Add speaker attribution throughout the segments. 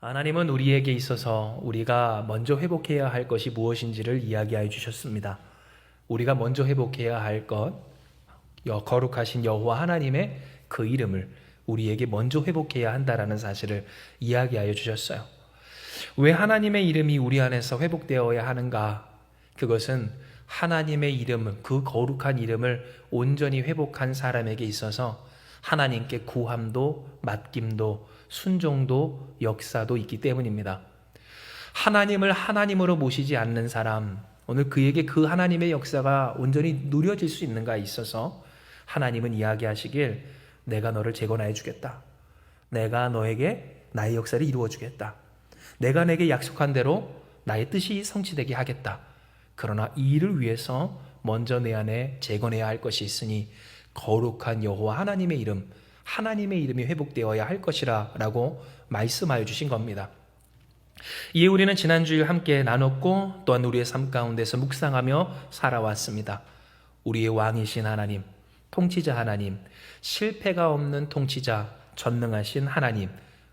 Speaker 1: 하나님은 우리에게 있어서 우리가 먼저 회복해야 할 것이 무엇인지를 이야기해 주셨습니다. 우리가 먼저 회복해야 할 것, 거룩하신 여호와 하나님의 그 이름을 우리에게 먼저 회복해야 한다라는 사실을 이야기하여 주셨어요. 왜 하나님의 이름이 우리 안에서 회복되어야 하는가? 그것은 하나님의 이름, 그 거룩한 이름을 온전히 회복한 사람에게 있어서 하나님께 구함도, 맡김도, 순종도, 역사도 있기 때문입니다. 하나님을 하나님으로 모시지 않는 사람, 오늘 그에게 그 하나님의 역사가 온전히 누려질 수 있는가에 있어서 하나님은 이야기하시길, 내가 너를 재건하여 주겠다. 내가 너에게 나의 역사를 이루어 주겠다. 내가 내게 약속한 대로 나의 뜻이 성취되게 하겠다. 그러나 이 일을 위해서 먼저 내 안에 재건해야 할 것이 있으니 거룩한 여호와 하나님의 이름, 하나님의 이름이 회복되어야 할 것이라 라고 말씀하여 주신 겁니다. 이에 우리는 지난주일 함께 나눴고 또한 우리의 삶 가운데서 묵상하며 살아왔습니다. 우리의 왕이신 하나님, 통치자 하나님, 실패가 없는 통치자, 전능하신 하나님,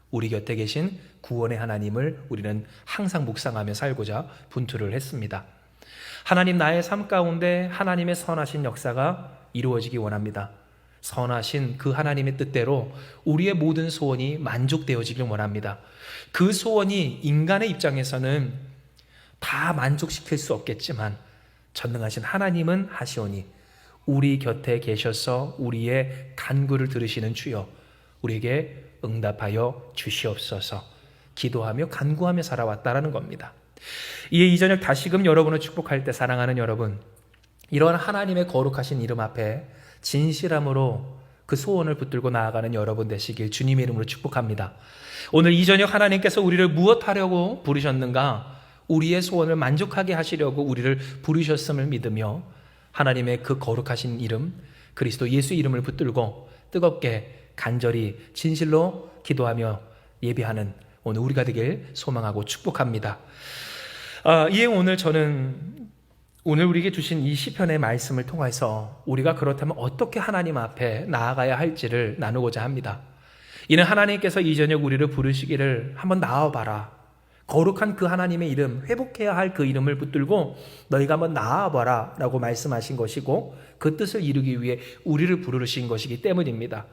Speaker 1: 우리 곁에 계신 구원의 하나님을 우리는 항상 묵상하며 살고자 분투를 했습니다. 하나님, 나의 삶 가운데 하나님의 선하신 역사가 이루어지기 원합니다. 선하신 그 하나님의 뜻대로 우리의 모든 소원이 만족되어지길 원합니다. 그 소원이 인간의 입장에서는 다 만족시킬 수 없겠지만 전능하신 하나님은 하시오니 우리 곁에 계셔서 우리의 간구를 들으시는 주여, 우리에게 응답하여 주시옵소서. 기도하며 간구하며 살아왔다라는 겁니다. 이에 이 저녁 다시금 여러분을 축복할 때, 사랑하는 여러분, 이러한 하나님의 거룩하신 이름 앞에 진실함으로 그 소원을 붙들고 나아가는 여러분 되시길 주님의 이름으로 축복합니다. 오늘 이 저녁 하나님께서 우리를 무엇하려고 부르셨는가? 우리의 소원을 만족하게 하시려고 우리를 부르셨음을 믿으며 하나님의 그 거룩하신 이름, 그리스도 예수 이름을 붙들고 뜨겁게 간절히 진실로 기도하며 예배하는 오늘 우리가 되길 소망하고 축복합니다. 이에 오늘 우리에게 주신 이 시편의 말씀을 통해서 우리가 그렇다면 어떻게 하나님 앞에 나아가야 할지를 나누고자 합니다. 이는 하나님께서 이 저녁 우리를 부르시기를 한번 나와봐라. 거룩한 그 하나님의 이름, 회복해야 할 그 이름을 붙들고 너희가 한번 나와봐라 라고 말씀하신 것이고, 그 뜻을 이루기 위해 우리를 부르신 것이기 때문입니다.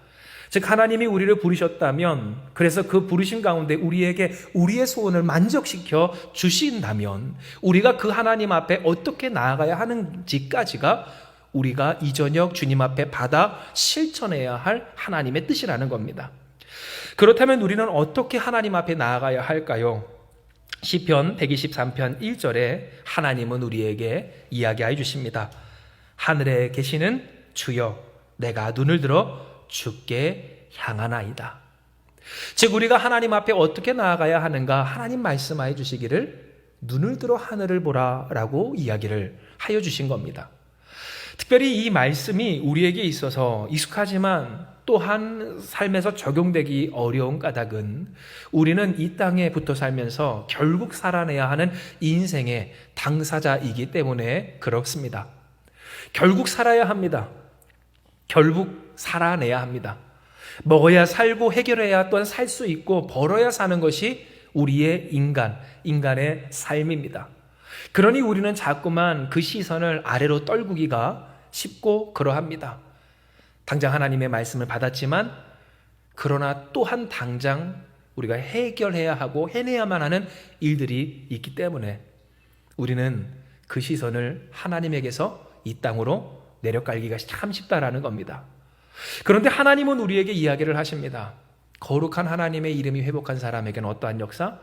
Speaker 1: 즉 하나님이 우리를 부르셨다면, 그래서 그 부르심 가운데 우리에게 우리의 소원을 만족시켜 주신다면 우리가 그 하나님 앞에 어떻게 나아가야 하는지까지가 우리가 이 저녁 주님 앞에 받아 실천해야 할 하나님의 뜻이라는 겁니다. 그렇다면 우리는 어떻게 하나님 앞에 나아가야 할까요? 시편 123편 1절에 하나님은 우리에게 이야기해 주십니다. 하늘에 계시는 주여, 내가 눈을 들어 주께 향하나이다. 즉 우리가 하나님 앞에 어떻게 나아가야 하는가? 하나님 말씀하여 주시기를 눈을 들어 하늘을 보라 라고 이야기를 하여 주신 겁니다. 특별히 이 말씀이 우리에게 있어서 익숙하지만 또한 삶에서 적용되기 어려운 까닭은 우리는 이 땅에 붙어 살면서 결국 살아내야 하는 인생의 당사자이기 때문에 그렇습니다. 결국 살아야 합니다. 결국 살아내야 합니다. 먹어야 살고 해결해야 또한 살 수 있고 벌어야 사는 것이 우리의 인간의 삶입니다. 그러니 우리는 자꾸만 그 시선을 아래로 떨구기가 쉽고 그러합니다. 당장 하나님의 말씀을 받았지만 그러나 또한 당장 우리가 해결해야 하고 해내야만 하는 일들이 있기 때문에 우리는 그 시선을 하나님에게서 이 땅으로 내려깔기가 참 쉽다라는 겁니다. 그런데 하나님은 우리에게 이야기를 하십니다. 거룩한 하나님의 이름이 회복한 사람에게는 어떠한 역사?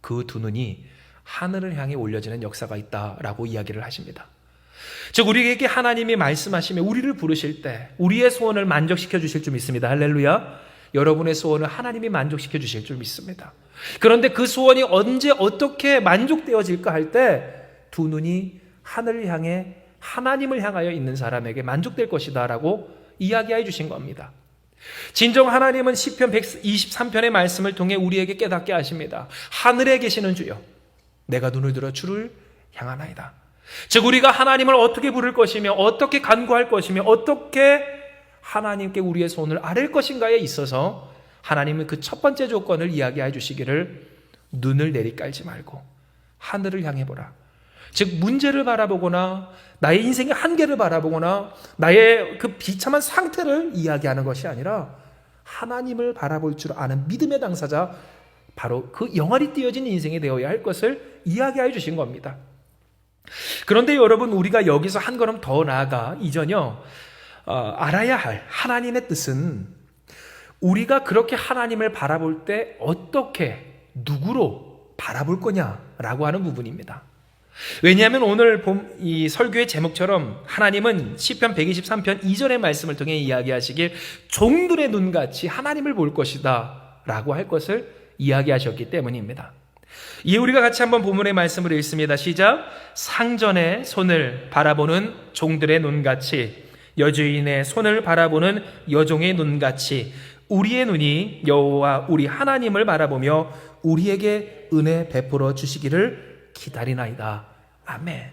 Speaker 1: 그 두 눈이 하늘을 향해 올려지는 역사가 있다라고 이야기를 하십니다. 즉 우리에게 하나님이 말씀하시며 우리를 부르실 때 우리의 소원을 만족시켜 주실 줄 믿습니다. 할렐루야. 여러분의 소원을 하나님이 만족시켜 주실 줄 믿습니다. 그런데 그 소원이 언제 어떻게 만족되어질까 할 때 두 눈이 하늘을 향해 하나님을 향하여 있는 사람에게 만족될 것이다 라고 이야기해 주신 겁니다. 진정 하나님은 시편 123편의 말씀을 통해 우리에게 깨닫게 하십니다. 하늘에 계시는 주여, 내가 눈을 들어 주를 향하나이다. 즉 우리가 하나님을 어떻게 부를 것이며 어떻게 간구할 것이며 어떻게 하나님께 우리의 손을 아랠 것인가에 있어서 하나님은 그 첫 번째 조건을 이야기해 주시기를 눈을 내리깔지 말고 하늘을 향해 보라. 즉 문제를 바라보거나 나의 인생의 한계를 바라보거나 나의 그 비참한 상태를 이야기하는 것이 아니라 하나님을 바라볼 줄 아는 믿음의 당사자, 바로 그 영알이 띄어진 인생이 되어야 할 것을 이야기해 주신 겁니다. 그런데 여러분, 우리가 여기서 한 걸음 더 나아가 이전요 알아야 할 하나님의 뜻은 우리가 그렇게 하나님을 바라볼 때 어떻게 누구로 바라볼 거냐라고 하는 부분입니다. 왜냐하면 오늘 이 설교의 제목처럼 하나님은 시편 123편 2절의 말씀을 통해 이야기하시길 종들의 눈같이 하나님을 볼 것이다 라고 할 것을 이야기하셨기 때문입니다. 이에 우리가 같이 한번 본문의 말씀을 읽습니다. 시작. 상전의 손을 바라보는 종들의 눈같이, 여주인의 손을 바라보는 여종의 눈같이 우리의 눈이 여호와 우리 하나님을 바라보며 우리에게 은혜 베풀어 주시기를 기다리나이다. 아멘.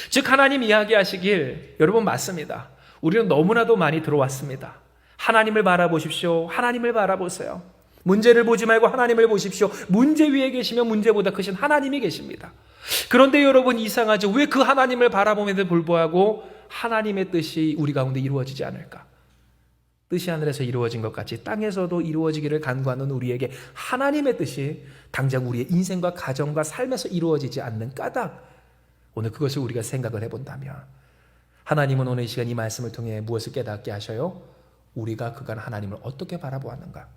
Speaker 1: 즉 하나님 이야기하시길, 여러분 맞습니다. 우리는 너무나도 많이 들어왔습니다. 하나님을 바라보십시오. 하나님을 바라보세요. 문제를 보지 말고 하나님을 보십시오. 문제 위에 계시며 문제보다 크신 하나님이 계십니다. 그런데 여러분 이상하죠. 왜 그 하나님을 바라봄에도 불구하고 하나님의 뜻이 우리 가운데 이루어지지 않을까? 뜻이 하늘에서 이루어진 것 같이 땅에서도 이루어지기를 간구하는 우리에게 하나님의 뜻이 당장 우리의 인생과 가정과 삶에서 이루어지지 않는 까닭, 오늘 그것을 우리가 생각을 해본다면 하나님은 오늘 이 시간 이 말씀을 통해 무엇을 깨닫게 하셔요? 우리가 그간 하나님을 어떻게 바라보았는가,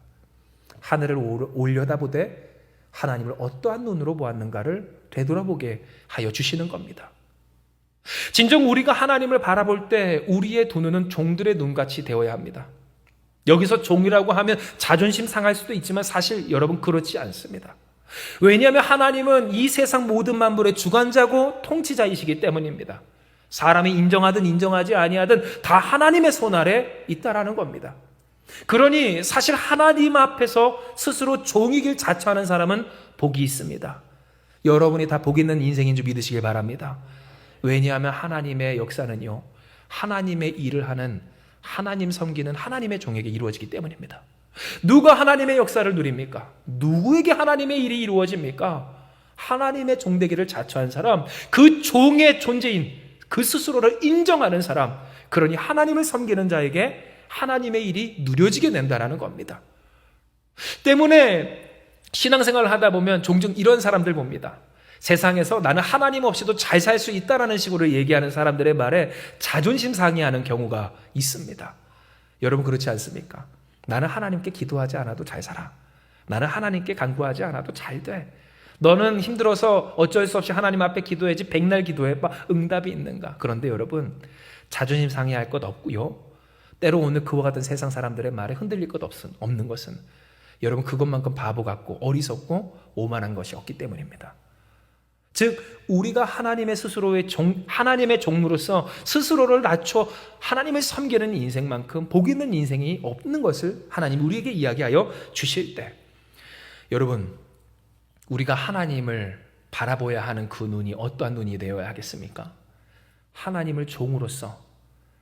Speaker 1: 하늘을 올려다보되 하나님을 어떠한 눈으로 보았는가를 되돌아보게 하여 주시는 겁니다. 진정 우리가 하나님을 바라볼 때 우리의 두 눈은 종들의 눈같이 되어야 합니다. 여기서 종이라고 하면 자존심 상할 수도 있지만 사실 여러분 그렇지 않습니다. 왜냐하면 하나님은 이 세상 모든 만물의 주관자고 통치자이시기 때문입니다. 사람이 인정하든 인정하지 아니하든 다 하나님의 손 아래 있다라는 겁니다. 그러니 사실 하나님 앞에서 스스로 종이길 자처하는 사람은 복이 있습니다. 여러분이 다 복 있는 인생인 줄 믿으시길 바랍니다. 왜냐하면 하나님의 역사는요, 하나님의 일을 하는, 하나님 섬기는 하나님의 종에게 이루어지기 때문입니다. 누가 하나님의 역사를 누립니까? 누구에게 하나님의 일이 이루어집니까? 하나님의 종되기를 자처한 사람, 그 종의 존재인 그 스스로를 인정하는 사람, 그러니 하나님을 섬기는 자에게 하나님의 일이 누려지게 된다는 겁니다. 때문에 신앙생활을 하다 보면 종종 이런 사람들 봅니다. 세상에서 나는 하나님 없이도 잘 살 수 있다라는 식으로 얘기하는 사람들의 말에 자존심 상해하는 경우가 있습니다. 여러분 그렇지 않습니까? 나는 하나님께 기도하지 않아도 잘 살아. 나는 하나님께 간구하지 않아도 잘 돼. 너는 힘들어서 어쩔 수 없이 하나님 앞에 기도해야지 백날 기도해봐. 응답이 있는가? 그런데 여러분 자존심 상해할 것 없고요. 때로 오늘 그와 같은 세상 사람들의 말에 흔들릴 것 없는 것은 여러분 그것만큼 바보 같고 어리석고 오만한 것이 없기 때문입니다. 즉 우리가 하나님의 스스로의 하나님의 종로로서 스스로를 낮춰 하나님을 섬기는 인생만큼 복 있는 인생이 없는 것을 하나님 우리에게 이야기하여 주실 때, 여러분 우리가 하나님을 바라보아야 하는 그 눈이 어떠한 눈이 되어야 하겠습니까? 하나님을 종으로서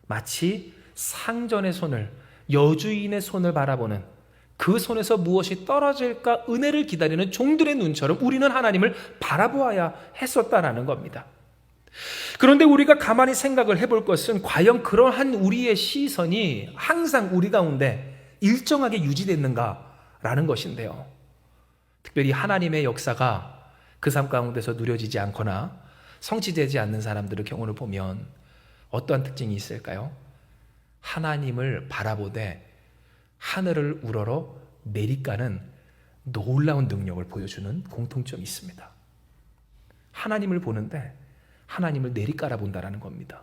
Speaker 1: 마치 상전의 손을, 여주인의 손을 바라보는, 그 손에서 무엇이 떨어질까 은혜를 기다리는 종들의 눈처럼 우리는 하나님을 바라보아야 했었다라는 겁니다. 그런데 우리가 가만히 생각을 해볼 것은 과연 그러한 우리의 시선이 항상 우리 가운데 일정하게 유지됐는가라는 것인데요. 특별히 하나님의 역사가 그 삶 가운데서 누려지지 않거나 성취되지 않는 사람들의 경우를 보면 어떠한 특징이 있을까요? 하나님을 바라보되 하늘을 우러러 내리까는 놀라운 능력을 보여주는 공통점이 있습니다. 하나님을 보는데 하나님을 내리깔아 본다라는 겁니다.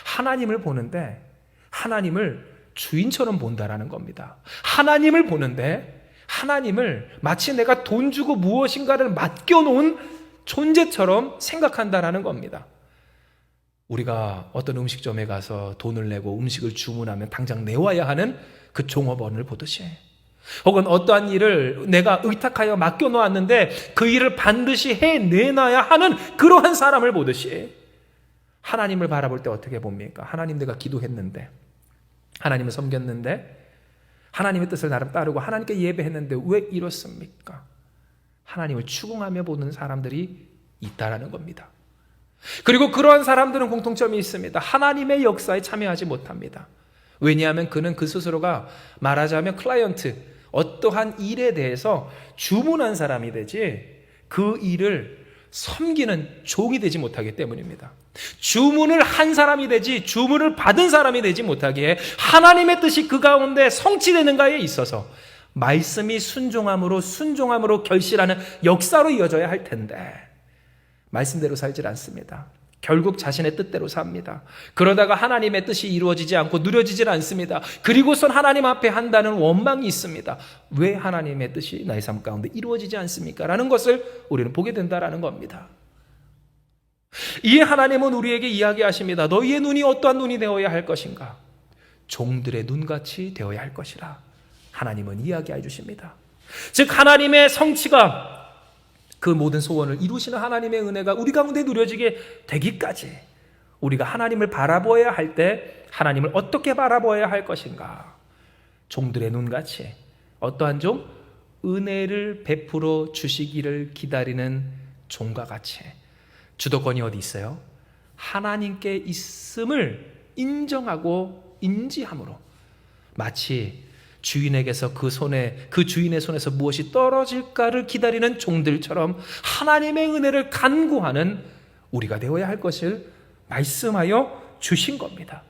Speaker 1: 하나님을 보는데 하나님을 주인처럼 본다라는 겁니다. 하나님을 보는데 하나님을 마치 내가 돈 주고 무엇인가를 맡겨놓은 존재처럼 생각한다라는 겁니다. 우리가 어떤 음식점에 가서 돈을 내고 음식을 주문하면 당장 내와야 하는 그 종업원을 보듯이, 혹은 어떠한 일을 내가 의탁하여 맡겨놓았는데 그 일을 반드시 해내놔야 하는 그러한 사람을 보듯이 하나님을 바라볼 때 어떻게 봅니까? 하나님 내가 기도했는데, 하나님을 섬겼는데, 하나님의 뜻을 나름 따르고 하나님께 예배했는데 왜 이렇습니까? 하나님을 추궁하며 보는 사람들이 있다라는 겁니다. 그리고 그러한 사람들은 공통점이 있습니다. 하나님의 역사에 참여하지 못합니다. 왜냐하면 그는 그 스스로가 말하자면 클라이언트, 어떠한 일에 대해서 주문한 사람이 되지 그 일을 섬기는 종이 되지 못하기 때문입니다. 주문을 한 사람이 되지 주문을 받은 사람이 되지 못하기에 하나님의 뜻이 그 가운데 성취되는가에 있어서 말씀이 순종함으로 결실하는 역사로 이어져야 할 텐데 말씀대로 살질 않습니다. 결국 자신의 뜻대로 삽니다. 그러다가 하나님의 뜻이 이루어지지 않고 누려지질 않습니다. 그리고선 하나님 앞에 한다는 원망이 있습니다. 왜 하나님의 뜻이 나의 삶 가운데 이루어지지 않습니까? 라는 것을 우리는 보게 된다라는 겁니다. 이에 하나님은 우리에게 이야기하십니다. 너희의 눈이 어떠한 눈이 되어야 할 것인가? 종들의 눈같이 되어야 할 것이라 하나님은 이야기해 주십니다. 즉 하나님의 성취가 그 모든 소원을 이루시는 하나님의 은혜가 우리 가운데 누려지게 되기까지 우리가 하나님을 바라보아야 할 때 하나님을 어떻게 바라보아야 할 것인가? 종들의 눈같이 어떠한 종? 은혜를 베풀어 주시기를 기다리는 종과 같이 주도권이 어디 있어요? 하나님께 있음을 인정하고 인지함으로 마치 주인에게서 그 주인의 손에서 무엇이 떨어질까를 기다리는 종들처럼 하나님의 은혜를 간구하는 우리가 되어야 할 것을 말씀하여 주신 겁니다.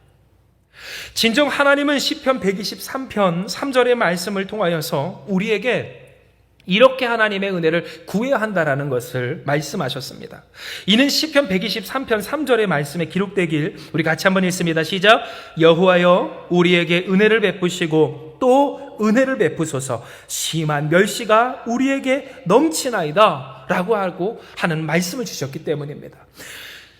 Speaker 1: 진정 하나님은 시편 123편 3절의 말씀을 통하여서 우리에게 이렇게 하나님의 은혜를 구해야 한다라는 것을 말씀하셨습니다. 이는 시편 123편 3절의 말씀에 기록되길 우리 같이 한번 읽습니다. 시작. 여호와여 우리에게 은혜를 베푸시고 또 은혜를 베푸소서 심한 멸시가 우리에게 넘치나이다 라고 하는 말씀을 주셨기 때문입니다.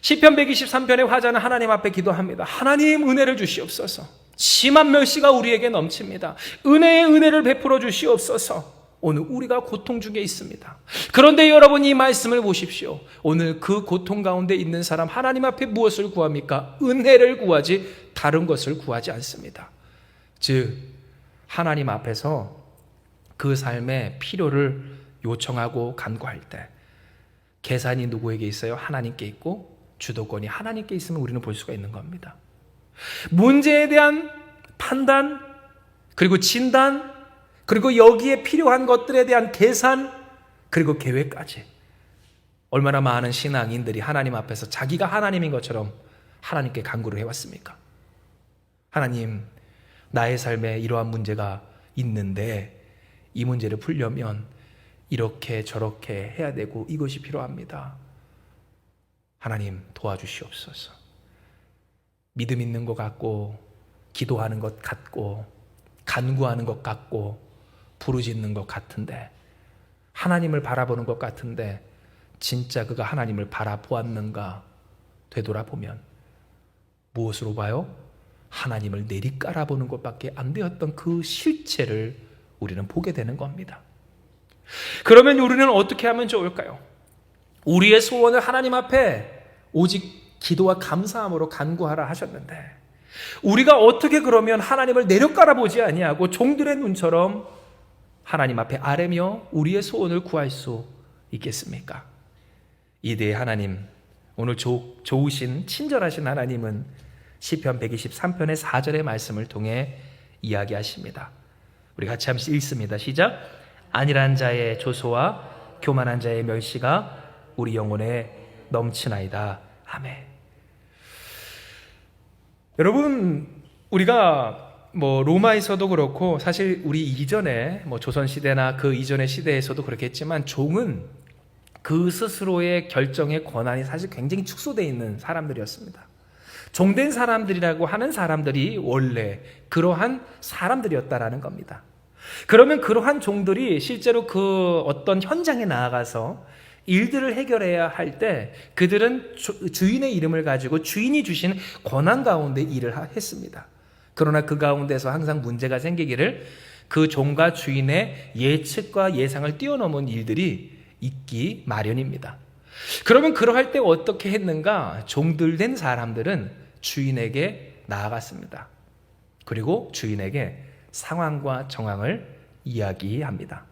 Speaker 1: 시편 123편의 화자는 하나님 앞에 기도합니다. 하나님 은혜를 주시옵소서. 심한 멸시가 우리에게 넘칩니다. 은혜의 은혜를 베풀어 주시옵소서. 오늘 우리가 고통 중에 있습니다. 그런데 여러분 이 말씀을 보십시오. 오늘 그 고통 가운데 있는 사람 하나님 앞에 무엇을 구합니까? 은혜를 구하지 다른 것을 구하지 않습니다. 즉 하나님 앞에서 그 삶의 필요를 요청하고 간구할 때 계산이 누구에게 있어요? 하나님께 있고 주도권이 하나님께 있으면 우리는 볼 수가 있는 겁니다. 문제에 대한 판단 그리고 진단 그리고 여기에 필요한 것들에 대한 계산 그리고 계획까지 얼마나 많은 신앙인들이 하나님 앞에서 자기가 하나님인 것처럼 하나님께 간구를 해왔습니까? 하나님 나의 삶에 이러한 문제가 있는데 이 문제를 풀려면 이렇게 저렇게 해야 되고 이것이 필요합니다. 하나님 도와주시옵소서. 믿음 있는 것 같고 기도하는 것 같고 간구하는 것 같고 부르짖는 것 같은데 하나님을 바라보는 것 같은데 진짜 그가 하나님을 바라보았는가 되돌아보면 무엇으로 봐요? 하나님을 내리깔아보는 것밖에 안 되었던 그 실체를 우리는 보게 되는 겁니다. 그러면 우리는 어떻게 하면 좋을까요? 우리의 소원을 하나님 앞에 오직 기도와 감사함으로 간구하라 하셨는데 우리가 어떻게 그러면 하나님을 내려깔아보지 아니하고 종들의 눈처럼 하나님 앞에 아뢰며 우리의 소원을 구할 수 있겠습니까? 이대의 하나님, 오늘 좋으신 친절하신 하나님은 시편 123편의 4절의 말씀을 통해 이야기하십니다. 우리 같이 한번 읽습니다. 시작. 안일한 자의 조소와 교만한 자의 멸시가 우리 영혼에 넘치나이다. 아멘. 여러분 우리가 로마에서도 그렇고 사실 우리 이전에 조선시대나 그 이전의 시대에서도 그렇겠지만 종은 그 스스로의 결정의 권한이 사실 굉장히 축소되어 있는 사람들이었습니다. 종된 사람들이라고 하는 사람들이 원래 그러한 사람들이었다라는 겁니다. 그러면 그러한 종들이 실제로 그 어떤 현장에 나아가서 일들을 해결해야 할 때 그들은 주인의 이름을 가지고 주인이 주신 권한 가운데 일을 했습니다. 그러나 그 가운데서 항상 문제가 생기기를 그 종과 주인의 예측과 예상을 뛰어넘은 일들이 있기 마련입니다. 그러면 그러할 때 어떻게 했는가? 종들 된 사람들은 주인에게 나아갔습니다. 그리고 주인에게 상황과 정황을 이야기합니다.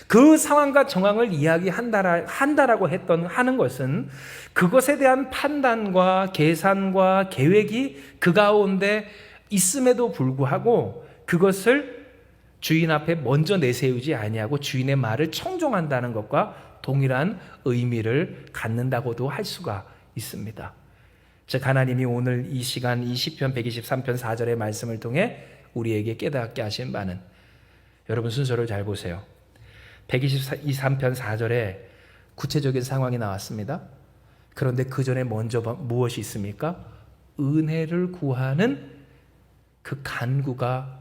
Speaker 1: 그 상황과 정황을 이야기한다라고 하는 것은 그것에 대한 판단과 계산과 계획이 그 가운데 있음에도 불구하고 그것을 주인 앞에 먼저 내세우지 아니하고 주인의 말을 청종한다는 것과 동일한 의미를 갖는다고도 할 수가 있습니다. 즉 하나님이 오늘 이 시간 이 시편 123편 4절의 말씀을 통해 우리에게 깨닫게 하신 바는, 여러분 순서를 잘 보세요. 123편 4절에 구체적인 상황이 나왔습니다. 그런데 그 전에 먼저 무엇이 있습니까? 은혜를 구하는 그 간구가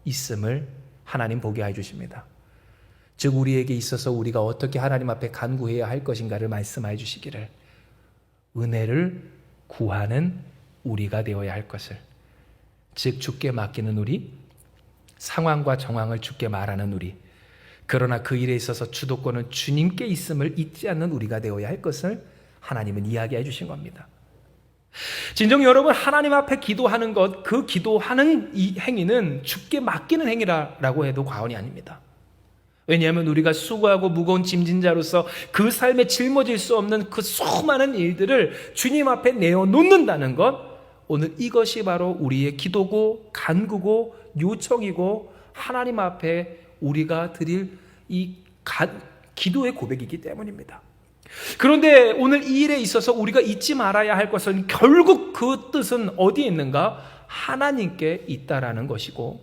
Speaker 1: 있음을 하나님 보게 해주십니다. 즉 우리에게 있어서 우리가 어떻게 하나님 앞에 간구해야 할 것인가를 말씀해 주시기를, 은혜를 구하는 우리가 되어야 할 것을, 즉 주께 맡기는 우리, 상황과 정황을 주께 말하는 우리, 그러나 그 일에 있어서 주도권은 주님께 있음을 잊지 않는 우리가 되어야 할 것을 하나님은 이야기해 주신 겁니다. 진정 여러분, 하나님 앞에 기도하는 것, 그 기도하는 이 행위는 주께 맡기는 행위라고 해도 과언이 아닙니다. 왜냐하면 우리가 수고하고 무거운 짐진 자로서 그 삶에 짊어질 수 없는 그 수많은 일들을 주님 앞에 내어놓는다는 것, 오늘 이것이 바로 우리의 기도고 간구고 요청이고 하나님 앞에 우리가 드릴 이 기도의 고백이기 때문입니다. 그런데 오늘 이 일에 있어서 우리가 잊지 말아야 할 것은 결국 그 뜻은 어디에 있는가? 하나님께 있다라는 것이고,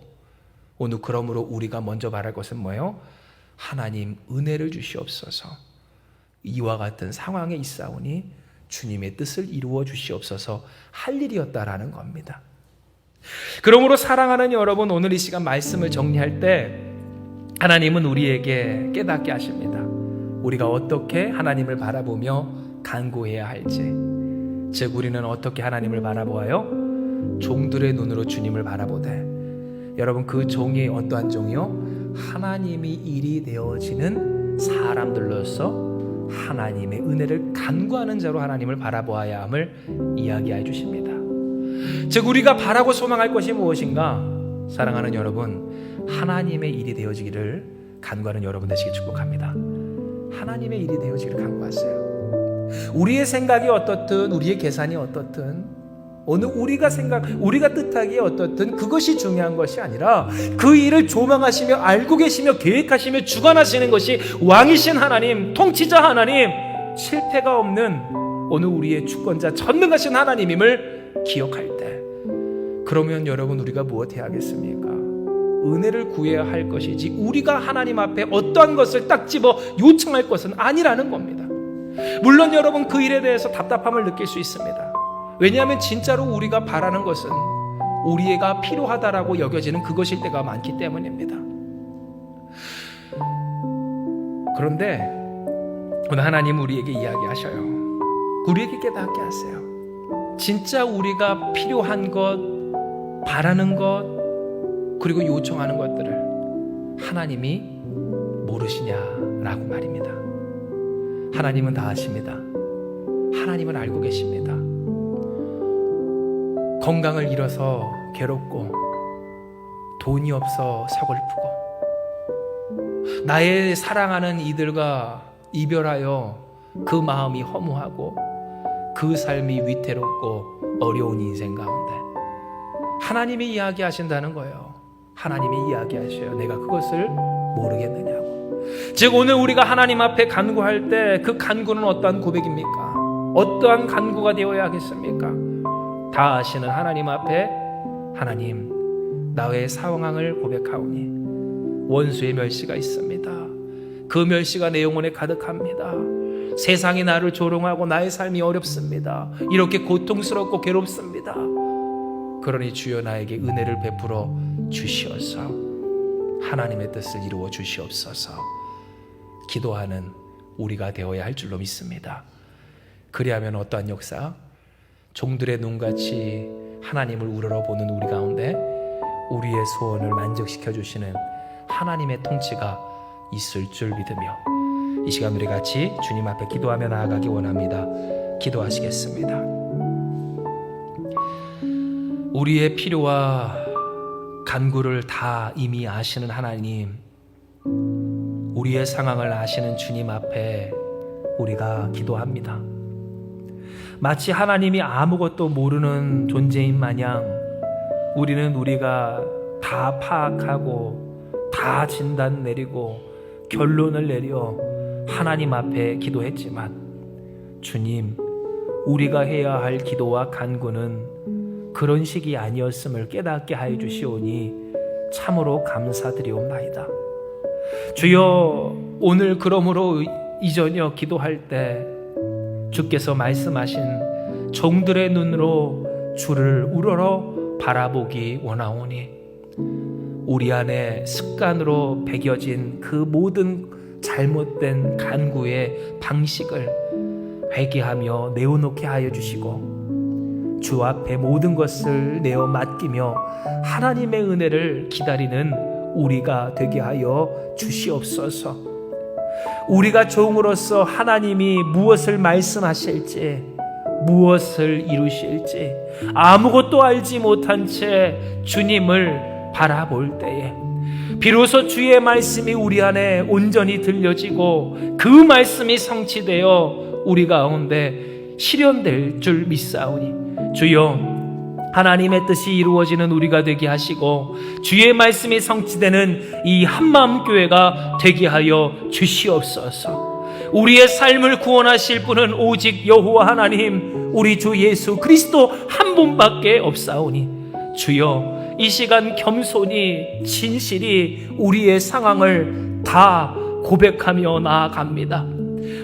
Speaker 1: 오늘 그러므로 우리가 먼저 말할 것은 뭐예요? 하나님 은혜를 주시옵소서. 이와 같은 상황에 있사오니 주님의 뜻을 이루어 주시옵소서 할 일이었다라는 겁니다. 그러므로 사랑하는 여러분, 오늘 이 시간 말씀을 정리할 때 하나님은 우리에게 깨닫게 하십니다. 우리가 어떻게 하나님을 바라보며 간구해야 할지. 즉 우리는 어떻게 하나님을 바라보아요? 종들의 눈으로 주님을 바라보되, 여러분 그 종이 어떠한 종이요? 하나님이 일이 되어지는 사람들로서 하나님의 은혜를 간구하는 자로 하나님을 바라보아야 함을 이야기해 주십니다. 즉 우리가 바라고 소망할 것이 무엇인가? 사랑하는 여러분, 하나님의 일이 되어지기를 간구하는 여러분 되시길 축복합니다. 하나님의 일이 되어지기를 간구하세요. 우리의 생각이 어떻든 우리의 계산이 어떻든 오늘 우리가 뜻하기에 어떻든 그것이 중요한 것이 아니라 그 일을 조망하시며 알고 계시며 계획하시며 주관하시는 것이 왕이신 하나님, 통치자 하나님, 실패가 없는 오늘 우리의 주권자 전능하신 하나님임을 기억할 때, 그러면 여러분 우리가 무엇 해야 하겠습니까? 은혜를 구해야 할 것이지 우리가 하나님 앞에 어떠한 것을 딱 집어 요청할 것은 아니라는 겁니다. 물론 여러분 그 일에 대해서 답답함을 느낄 수 있습니다. 왜냐하면 진짜로 우리가 바라는 것은 우리가 필요하다라고 여겨지는 그것일 때가 많기 때문입니다. 그런데 오늘 하나님 우리에게 이야기하셔요. 우리에게 깨닫게 하세요. 진짜 우리가 필요한 것, 바라는 것, 그리고 요청하는 것들을 하나님이 모르시냐라고 말입니다. 하나님은 다 아십니다. 하나님은 알고 계십니다. 건강을 잃어서 괴롭고, 돈이 없어 서글프고, 나의 사랑하는 이들과 이별하여 그 마음이 허무하고 그 삶이 위태롭고 어려운 인생 가운데 하나님이 이야기하신다는 거예요. 하나님이 이야기하셔요. 내가 그것을 모르겠느냐고. 즉 오늘 우리가 하나님 앞에 간구할 때 그 간구는 어떠한 고백입니까? 어떠한 간구가 되어야 하겠습니까? 다 아시는 하나님 앞에, 하나님 나의 상황을 고백하오니 원수의 멸시가 있습니다. 그 멸시가 내 영혼에 가득합니다. 세상이 나를 조롱하고 나의 삶이 어렵습니다. 이렇게 고통스럽고 괴롭습니다. 그러니 주여 나에게 은혜를 베풀어 주시어서 하나님의 뜻을 이루어 주시옵소서 기도하는 우리가 되어야 할 줄로 믿습니다. 그리하면 어떠한 역사? 종들의 눈같이 하나님을 우러러보는 우리 가운데 우리의 소원을 만족시켜 주시는 하나님의 통치가 있을 줄 믿으며 이 시간 우리 같이 주님 앞에 기도하며 나아가기 원합니다. 기도하시겠습니다. 우리의 필요와 간구를 다 이미 아시는 하나님, 우리의 상황을 아시는 주님 앞에 우리가 기도합니다. 마치 하나님이 아무것도 모르는 존재인 마냥 우리는 우리가 다 파악하고 다 진단 내리고 결론을 내려 하나님 앞에 기도했지만, 주님, 우리가 해야 할 기도와 간구는 그런 식이 아니었음을 깨닫게 하여 주시오니 참으로 감사드리옵나이다. 주여, 오늘 그러므로 이 저녁 기도할 때 주께서 말씀하신 종들의 눈으로 주를 우러러 바라보기 원하오니, 우리 안에 습관으로 배겨진 그 모든 잘못된 간구의 방식을 회개하며 내어놓게 하여 주시고, 주 앞에 모든 것을 내어 맡기며 하나님의 은혜를 기다리는 우리가 되게 하여 주시옵소서. 우리가 종으로서 하나님이 무엇을 말씀하실지, 무엇을 이루실지 아무것도 알지 못한 채 주님을 바라볼 때에 비로소 주의 말씀이 우리 안에 온전히 들려지고 그 말씀이 성취되어 우리 가운데 실현될 줄 믿사오니, 주여, 하나님의 뜻이 이루어지는 우리가 되게 하시고 주의 말씀이 성취되는 이 한마음교회가 되게 하여 주시옵소서. 우리의 삶을 구원하실 분은 오직 여호와 하나님, 우리 주 예수 그리스도 한 분밖에 없사오니, 주여, 이 시간 겸손히 진실이 우리의 상황을 다 고백하며 나아갑니다.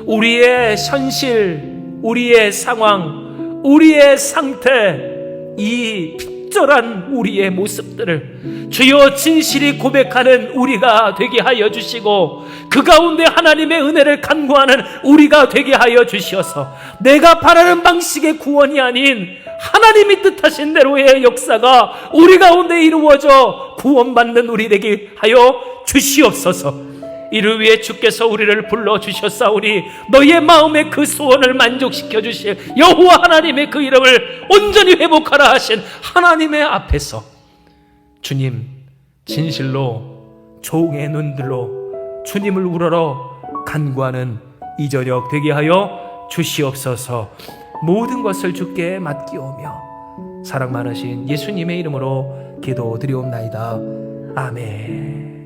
Speaker 1: 우리의 현실, 우리의 상황, 우리의 상태, 이 핏절한 우리의 모습들을 주여 진실이 고백하는 우리가 되게 하여 주시고, 그 가운데 하나님의 은혜를 간구하는 우리가 되게 하여 주시어서 내가 바라는 방식의 구원이 아닌 하나님이 뜻하신 대로의 역사가 우리 가운데 이루어져 구원받는 우리 되게 하여 주시옵소서. 이를 위해 주께서 우리를 불러주셨사오니 너희의 마음의 그 소원을 만족시켜 주실 여호와 하나님의 그 이름을 온전히 회복하라 하신 하나님의 앞에서 주님, 진실로 종의 눈들로 주님을 우러러 간구하는 이 저녁 되게 하여 주시옵소서. 모든 것을 주께 맡기오며 사랑 많으신 예수님의 이름으로 기도드리옵나이다. 아멘.